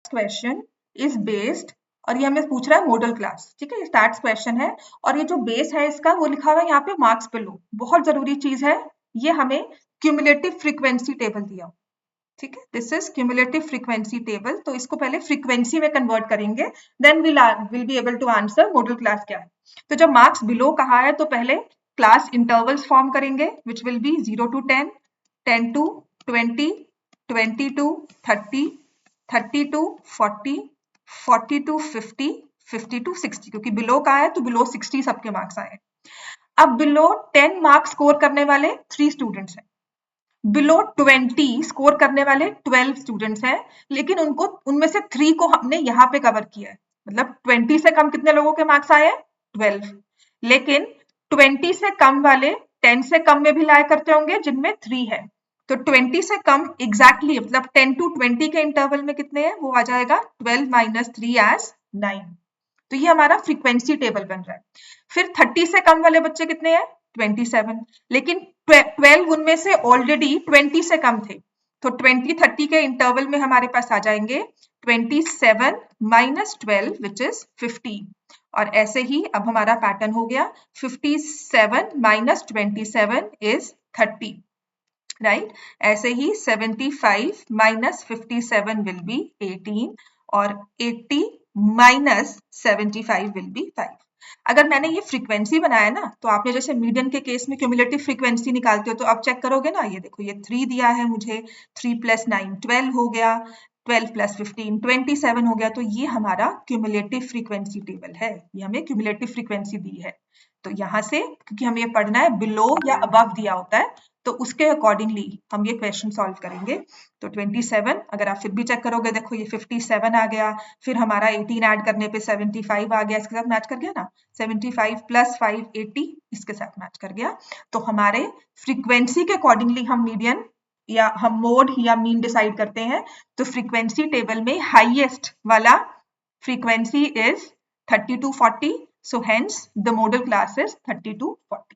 Question is based, और ये हमें पूछ रहा है मॉडल क्लास, ठीक है, स्टार्ट क्वेश्चन है, और ये जो बेस है इसका वो लिखा हुआ है यहाँ पे मार्क्स बिलो। बहुत जरूरी चीज है, ये हमें क्यूमुलेटिव फ्रीक्वेंसी टेबल दिया, ठीक है, this is cumulative frequency table. तो इसको पहले फ्रीक्वेंसी में कन्वर्ट करेंगे, then will be able to answer model class क्या है। तो जब मार्क्स बिलो कहा है तो पहले क्लास इंटरवल्स फॉर्म करेंगे, which will be 0 to 10, 10 to 20, 20 to 30, 30 to 40, 40 to 50, 50 to 60, क्योंकि बिलो का है तो बिलो 60 सबके मार्क्स आए। अब बिलो 10 मार्क्स स्कोर करने वाले 3 स्टूडेंट्स हैं, बिलो 20 स्कोर करने वाले 12 स्टूडेंट्स हैं, लेकिन उनको उनमें से 3 को हमने यहाँ पे कवर किया है, मतलब 20 से कम कितने लोगों के मार्क्स आए हैं? 12। लेकिन 20 से कम वाले 10 से कम में भी लाया करते होंगे जिनमें 3 है, तो 20 से कम एग्जैक्टली मतलब 10 to 20 के इंटरवल में कितने हैं, वो आ जाएगा 12 minus 3 as 9। तो ये हमारा फ्रीक्वेंसी टेबल बन रहा है। फिर 30 से कम वाले बच्चे कितने हैं? 27, लेकिन 12 उनमें से ऑलरेडी 20 से कम थे, तो 20-30 के इंटरवल में हमारे पास आ जाएंगे 27 minus 12 विच इज 15, और ऐसे ही अब हमारा पैटर्न हो गया 57 minus 27 is 30, राइट। ऐसे ही 75 minus 57 will be 18, और 80 minus 75 will be 5। अगर मैंने ये फ्रीक्वेंसी बनाया ना, तो आपने जैसे मीडियन के केस में क्यूमुलेटिव फ्रीक्वेंसी निकालते हो तो आप चेक करोगे ना, ये देखो ये 3 दिया है मुझे, 3 + 9 12 हो गया, 12 + 15 27 हो गया, तो ये हमारा क्यूमुलेटिव फ्रीक्वेंसी टेबल है, ये हमें क्यूमुलेटिव फ्रीक्वेंसी दी है। तो यहाँ से क्योंकि हमें ये पढ़ना है बिलो या अबव दिया होता है, तो उसके अकॉर्डिंगली हम ये क्वेश्चन सॉल्व करेंगे। तो 27, अगर आप फिर भी चेक करोगे, देखो ये 57 आ गया, फिर हमारा 18 ऐड करने पे 75 आ गया, इसके साथ मैच कर गया ना, 75 + 5 80 इसके साथ मैच कर गया। तो हमारे फ्रीक्वेंसी के अकॉर्डिंगली हम मीडियन या हम मोड या मीन डिसाइड करते हैं। तो फ्रीक्वेंसी टेबल में हाईएस्ट वाला frequency is 30 to 40, so hence the modal class is 30 to 40।